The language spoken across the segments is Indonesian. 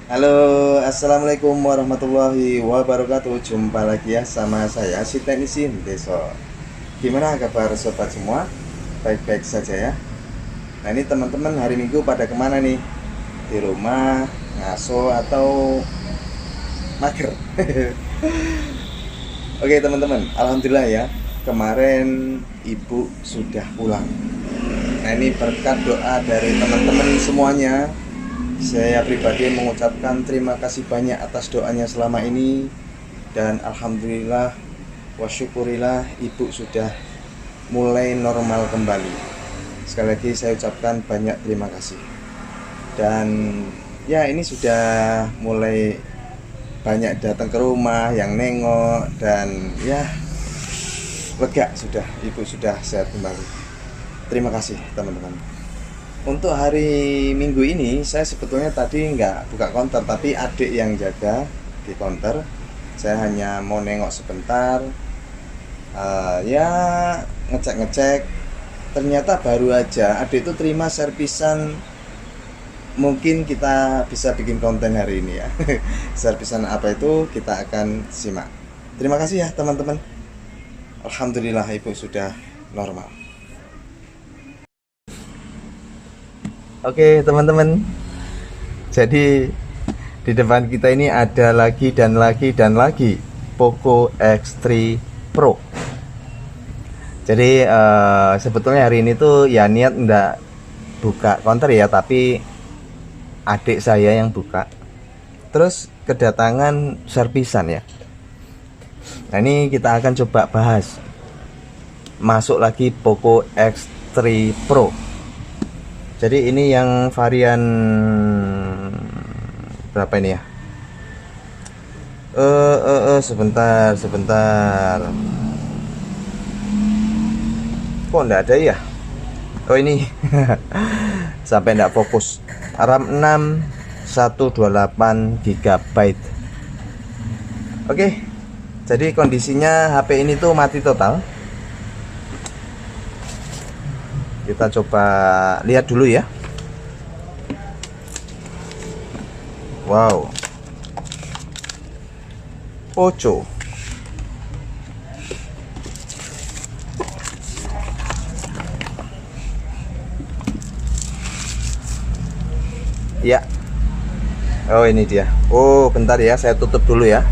Halo, assalamualaikum warahmatullahi wabarakatuh. Jumpa lagi ya sama saya si teknisi Deso. Gimana kabar sobat semua? Baik-baik saja ya. Nah ini teman-teman hari Minggu pada kemana nih? Di rumah, ngaso atau mager? Oke teman-teman, alhamdulillah ya. Kemarin ibu sudah pulang. Nah ini berkat doa dari teman-teman semuanya, saya pribadi mengucapkan terima kasih banyak atas doanya selama ini. Dan alhamdulillah wa syukurillah ibu sudah mulai normal kembali. Sekali lagi saya ucapkan banyak terima kasih. Dan ya ini sudah mulai banyak datang ke rumah yang nengok. Dan ya lega sudah, ibu sudah sehat kembali. Terima kasih teman-teman. Untuk hari Minggu ini saya sebetulnya tadi nggak buka counter, tapi adik yang jaga di counter. Saya hanya mau nengok sebentar, ya ngecek-ngecek. Ternyata baru aja adik itu terima servisan. Mungkin kita bisa bikin konten hari ini ya. Servisan apa itu kita akan simak. Terima kasih ya teman-teman. Alhamdulillah ibu sudah normal. Oke teman-teman, jadi di depan kita ini ada lagi dan lagi dan lagi Poco X3 Pro. Jadi sebetulnya hari ini tuh ya niat enggak buka counter ya, tapi adik saya yang buka. Terus kedatangan servisan ya. Nah ini kita akan coba bahas. Masuk lagi Poco X3 Pro. Jadi ini yang varian berapa ini ya? Sebentar. Kok enggak ada ya? Oh ini. Sampai enggak fokus. RAM 6 128 GB. Oke. Jadi kondisinya HP ini tuh mati total. Kita coba lihat dulu ya. Wow. Poco. Ya. Oh ini dia. Oh bentar ya, saya tutup dulu ya.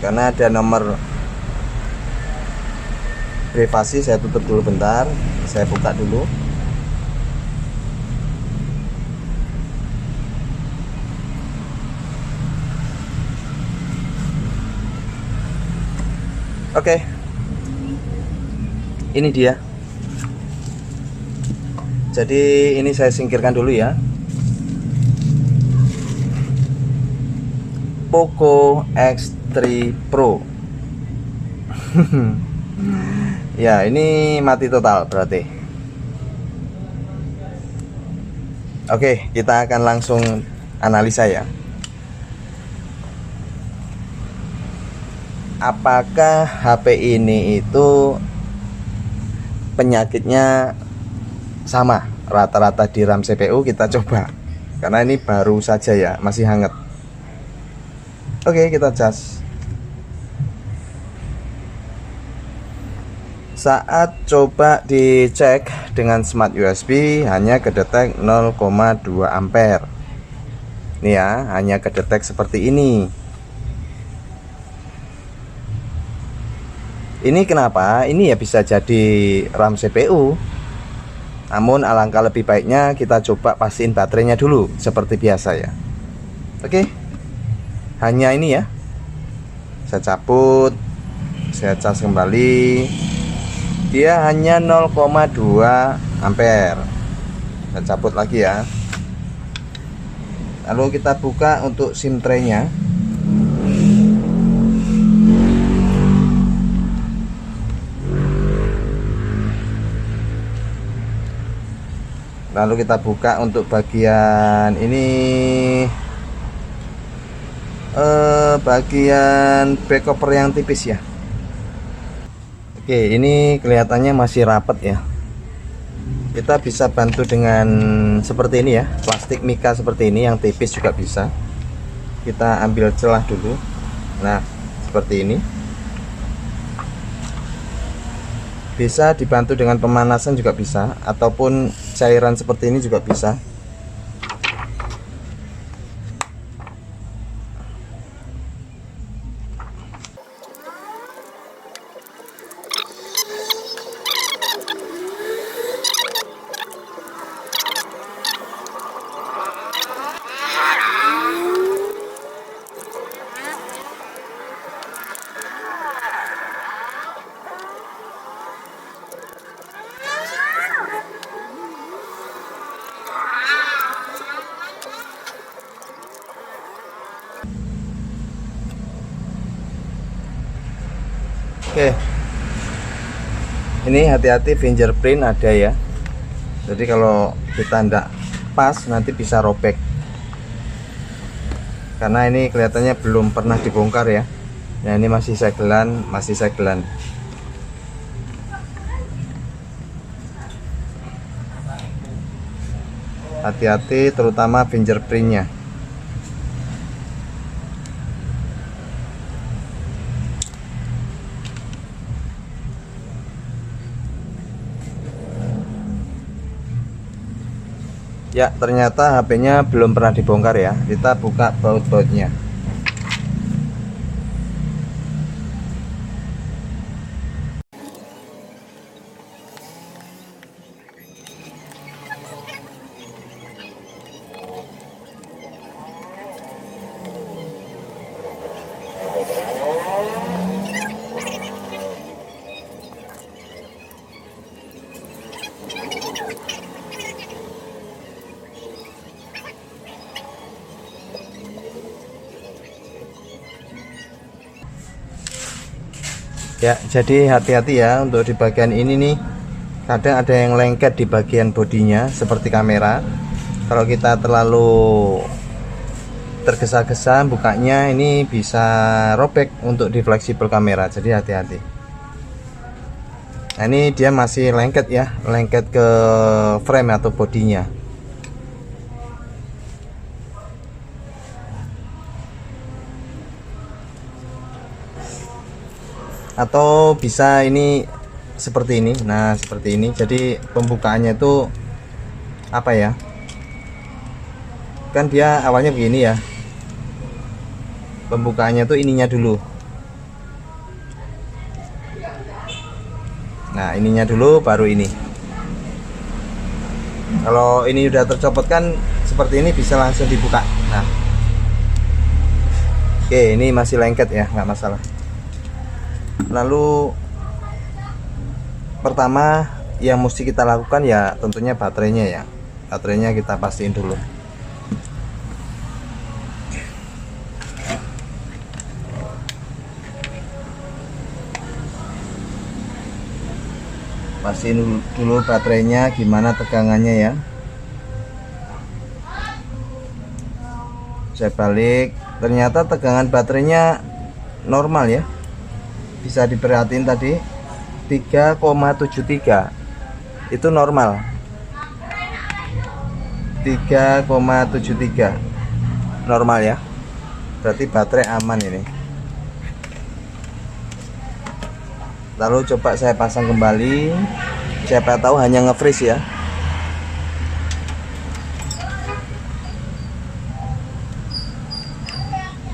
Karena ada nomor privasi, saya tutup dulu bentar. Saya buka dulu. Oke. Ini dia. Jadi ini saya singkirkan dulu ya. Poco X3 Pro. Ya ini mati total berarti. Oke, kita akan langsung analisa ya. Apakah HP ini itu penyakitnya sama rata-rata di RAM CPU? Kita coba, karena ini baru saja ya, masih hangat. Oke, kita cas. Saat coba dicek dengan smart USB hanya kedetek 0,2 ampere. Nih ya, hanya kedetek seperti ini. Ini kenapa? Ini ya bisa jadi RAM CPU. Namun alangkah lebih baiknya kita coba pastiin baterainya dulu seperti biasa ya. Oke. Hanya ini ya. Saya cabut, saya cas kembali. Dia hanya 0,2 ampere. Saya cabut lagi ya. Lalu kita buka untuk SIM tray-nya. Lalu kita buka untuk bagian ini, bagian back cover yang tipis ya. Oke, ini kelihatannya masih rapet ya. Kita bisa bantu dengan seperti ini ya, plastik mika seperti ini yang tipis juga bisa. Kita ambil celah dulu. Nah, seperti ini. Bisa dibantu dengan pemanasan juga bisa, ataupun cairan seperti ini juga bisa. Oke, ini hati-hati fingerprint ada ya, jadi kalau kita tidak pas nanti bisa robek, karena ini kelihatannya belum pernah dibongkar ya. Nah, ini masih segelan, hati-hati terutama fingerprintnya. Ya, ternyata HP-nya belum pernah dibongkar ya. Kita buka baut-bautnya. Ya, jadi hati-hati ya untuk di bagian ini nih. Kadang ada yang lengket di bagian bodinya seperti kamera. Kalau kita terlalu tergesa-gesa bukanya, ini bisa robek untuk di fleksibel kamera. Jadi hati-hati. Nah, ini dia masih lengket ya, lengket ke frame atau bodinya. Atau bisa ini seperti ini. Nah, seperti ini. Jadi pembukaannya itu apa ya, kan dia awalnya begini ya, pembukaannya tuh ininya dulu. Nah, ininya dulu baru ini. Kalau ini udah tercopot kan seperti ini, bisa langsung dibuka. Nah, oke, ini masih lengket ya, nggak masalah. Lalu pertama yang mesti kita lakukan ya tentunya baterainya ya. Baterainya kita pastiin dulu. Pastiin dulu baterainya gimana tegangannya ya. Saya balik, ternyata tegangan baterainya normal ya. Bisa diperhatiin tadi 3,73 itu normal. 3,73 normal ya, berarti baterai aman ini. Lalu coba saya pasang kembali, siapa tahu hanya nge-freeze ya.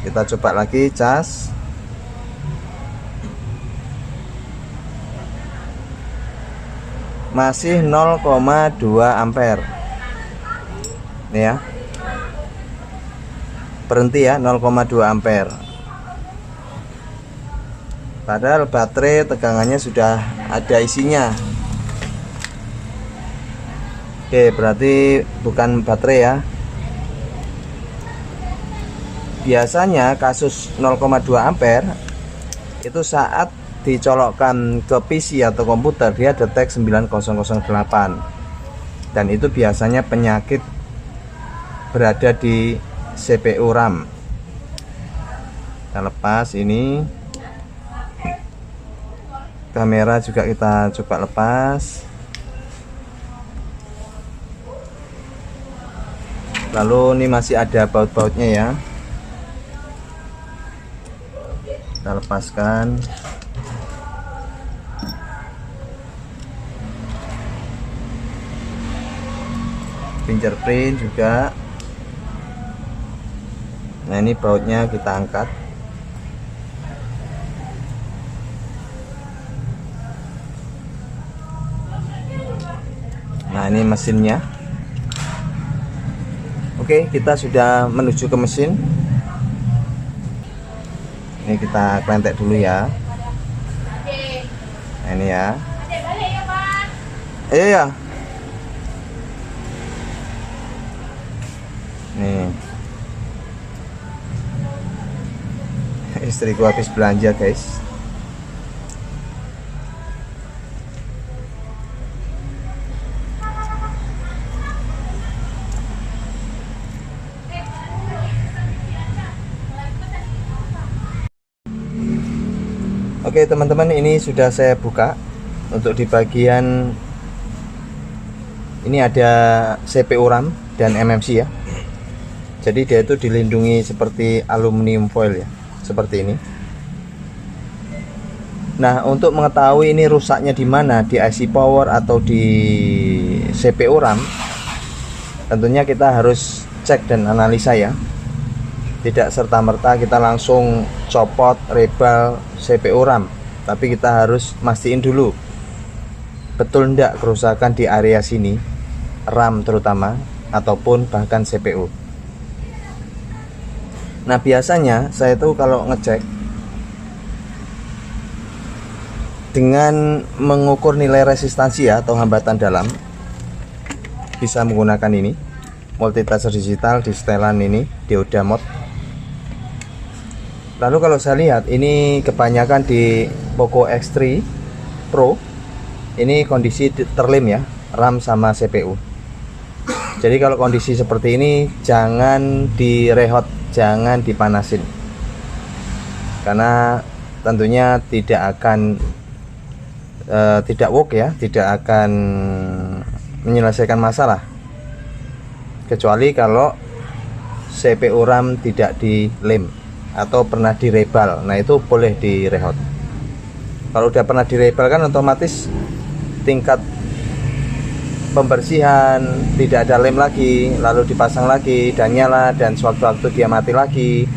Kita coba lagi cas. Masih 0,2 ampere. Nih ya. Berhenti ya, 0,2 ampere. Padahal baterai tegangannya sudah ada isinya. Oke, berarti bukan baterai ya. Biasanya kasus 0,2 ampere itu saat dicolokkan ke PC atau komputer dia detek 9008, dan itu biasanya penyakit berada di CPU RAM. Kita lepas ini, kamera juga kita coba lepas. Lalu ini masih ada baut-bautnya ya, kita lepaskan. Fingerprint juga. Nah ini bautnya kita angkat. Nah ini mesinnya. Oke, kita sudah menuju ke mesin. Ini kita klentek dulu ya. Nah ini ya. Iya ya. Nih. Istriku habis belanja guys. Oke teman-teman, ini sudah saya buka. Untuk di bagian ini ada CPU RAM dan MMC ya. Jadi dia itu dilindungi seperti aluminium foil ya, seperti ini. Nah untuk mengetahui ini rusaknya di mana, di IC power atau di CPU RAM, tentunya kita harus cek dan analisa ya. Tidak serta-merta kita langsung copot rebal CPU RAM, tapi kita harus mastiin dulu betul ndak kerusakan di area sini, RAM terutama, ataupun bahkan CPU. Nah biasanya saya tuh kalau ngecek dengan mengukur nilai resistansi ya, atau hambatan dalam, bisa menggunakan ini multitasker digital di setelan ini dioda mode. Lalu kalau saya lihat ini kebanyakan di Poco X3 Pro, ini kondisi terlem ya, RAM sama CPU. Jadi kalau kondisi seperti ini jangan direhot, jangan dipanasin, karena tentunya tidak akan tidak work ya, tidak akan menyelesaikan masalah, kecuali kalau CPU RAM tidak dilem atau pernah direbal. Nah itu boleh direhot. Kalau udah pernah direbal kan otomatis tingkat pembersihan tidak ada lem lagi, lalu dipasang lagi dan nyala, dan sewaktu-waktu dia mati lagi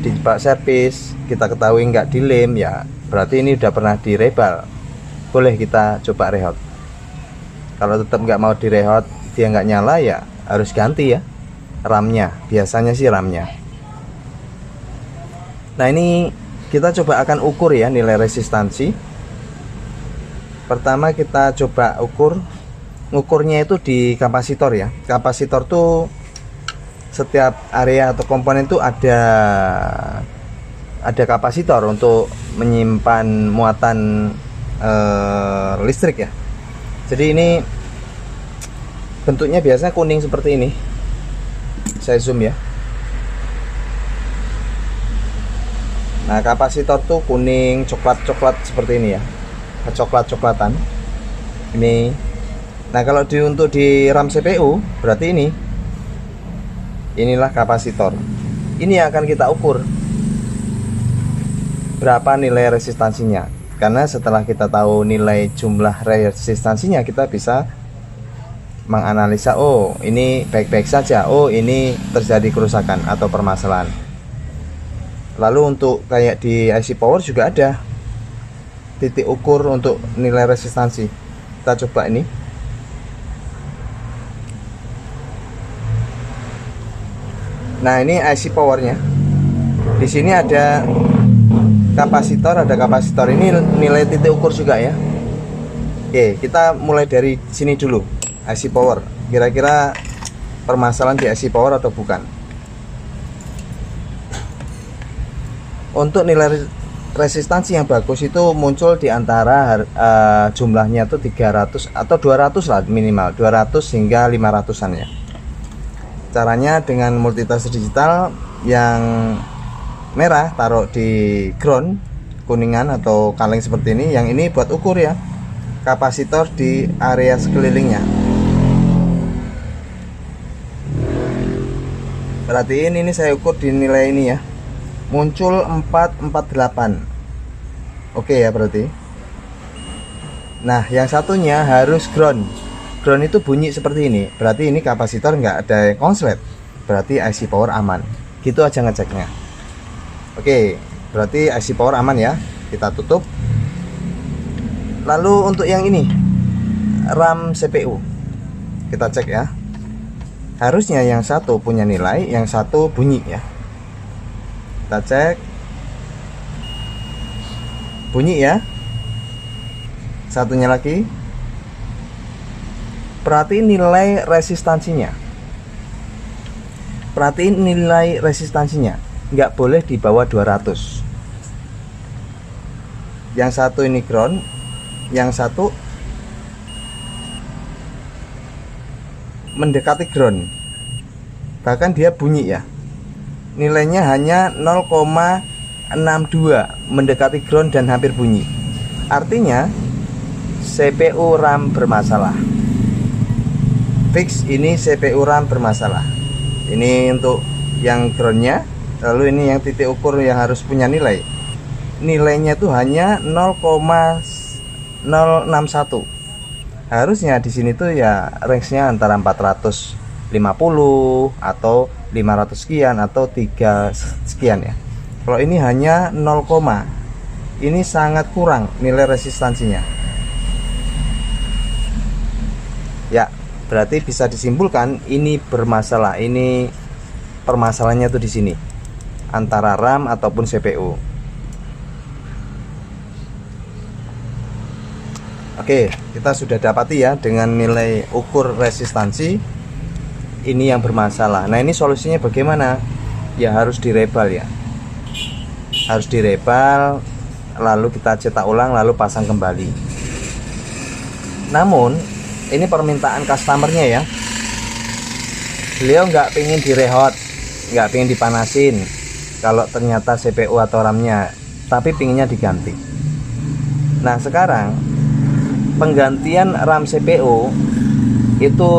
di bak servis, kita ketahui nggak dilem ya, berarti ini udah pernah direbal. Boleh kita coba rehot. Kalau tetap nggak mau direhot, dia nggak nyala, ya harus ganti ya RAM-nya. Biasanya sih RAM-nya. Nah ini kita coba akan ukur ya nilai resistansi. Pertama kita coba ngukurnya itu di kapasitor ya. Kapasitor tuh setiap area atau komponen tuh ada kapasitor untuk menyimpan muatan listrik ya. Jadi ini bentuknya biasanya kuning seperti ini. Saya zoom ya. Nah kapasitor tuh kuning coklat seperti ini ya, coklat-coklatan ini. Nah kalau untuk di RAM CPU berarti inilah kapasitor. Ini yang akan kita ukur berapa nilai resistansinya, karena setelah kita tahu nilai jumlah resistansinya, kita bisa menganalisa, oh ini baik-baik saja, oh ini terjadi kerusakan atau permasalahan. Lalu untuk kayak di IC power juga ada titik ukur untuk nilai resistansi. Kita coba ini. Nah ini IC powernya. Di sini ada kapasitor, ini nilai titik ukur juga ya. Oke, kita mulai dari sini dulu. IC power, kira-kira permasalahan di IC power atau bukan. Untuk nilai resistansi yang bagus itu muncul di antara jumlahnya itu 300 atau 200 lah minimal, 200 hingga 500-an ya. Caranya dengan multitasker digital yang merah taruh di ground, kuningan atau kaleng seperti ini. Yang ini buat ukur ya kapasitor di area sekelilingnya. Perhatiin ini saya ukur di nilai ini ya, muncul 448. Oke ya berarti. Nah yang satunya harus ground. Ground itu bunyi seperti ini, berarti ini kapasitor nggak ada konslet, berarti IC power aman. Gitu aja ngeceknya. Oke, berarti IC power aman ya. Kita tutup. Lalu untuk yang ini, RAM CPU, kita cek ya. Harusnya yang satu punya nilai, yang satu bunyi ya. Kita cek. Bunyi ya. Satunya lagi. Perhatiin nilai resistansinya. Perhatiin nilai resistansinya. Nggak boleh di bawah 200. Yang satu ini ground, yang satu mendekati ground. Bahkan dia bunyi ya. Nilainya hanya 0,62, mendekati ground dan hampir bunyi. Artinya CPU RAM bermasalah. Fix ini CPU RAM bermasalah. Ini untuk yang groundnya. Lalu ini yang titik ukur yang harus punya nilai. Nilainya itu hanya 0,061. Harusnya di sini tuh ya range-nya antara 450 atau 500 sekian atau 3 sekian ya. Kalau ini hanya 0, ini sangat kurang nilai resistansinya. Ya, berarti bisa disimpulkan ini bermasalah. Ini permasalahannya tuh di sini antara RAM ataupun CPU. Oke, kita sudah dapati ya dengan nilai ukur resistansi ini yang bermasalah. Nah, ini solusinya bagaimana? Ya harus direbal ya. Harus direbal, lalu kita cetak ulang, lalu pasang kembali. Namun ini permintaan customernya ya. Beliau nggak pengen direhot, nggak pengen dipanasin kalau ternyata CPU atau RAM-nya, tapi pinginnya diganti. Nah sekarang penggantian RAM CPU itu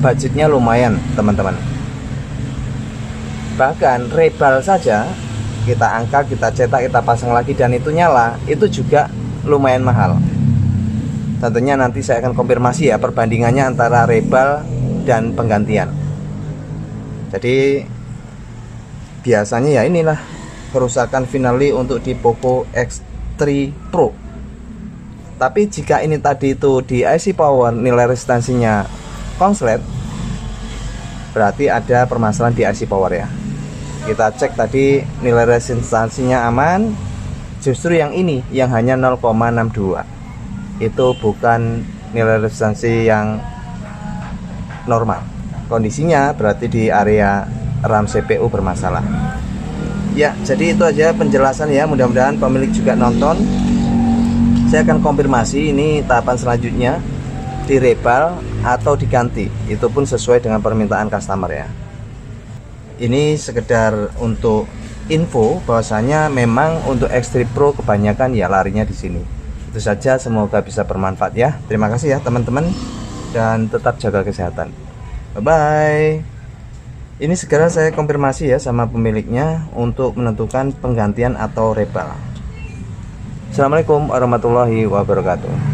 budgetnya lumayan teman-teman. Bahkan rebal saja kita angkat, kita cetak, kita pasang lagi dan itu nyala, itu juga lumayan mahal. Tentunya nanti saya akan konfirmasi ya perbandingannya antara rebal dan penggantian. Jadi biasanya ya inilah kerusakan finally untuk di Poco X3 Pro. Tapi jika ini tadi itu di IC power nilai resistansinya konslet, berarti ada permasalahan di IC power ya. Kita cek tadi nilai resistansinya aman. Justru yang ini yang hanya 0,62 itu bukan nilai resistansi yang normal. Kondisinya berarti di area RAM CPU bermasalah. Ya, jadi itu aja penjelasan ya. Mudah-mudahan pemilik juga nonton. Saya akan konfirmasi ini tahapan selanjutnya direbal atau diganti. Itu pun sesuai dengan permintaan customer ya. Ini sekedar untuk info bahwasanya memang untuk X3 Pro kebanyakan ya larinya di sini. Itu saja, semoga bisa bermanfaat ya. Terima kasih ya teman-teman dan tetap jaga kesehatan. Bye bye. Ini segera saya konfirmasi ya sama pemiliknya untuk menentukan penggantian atau rebal. Assalamualaikum warahmatullahi wabarakatuh.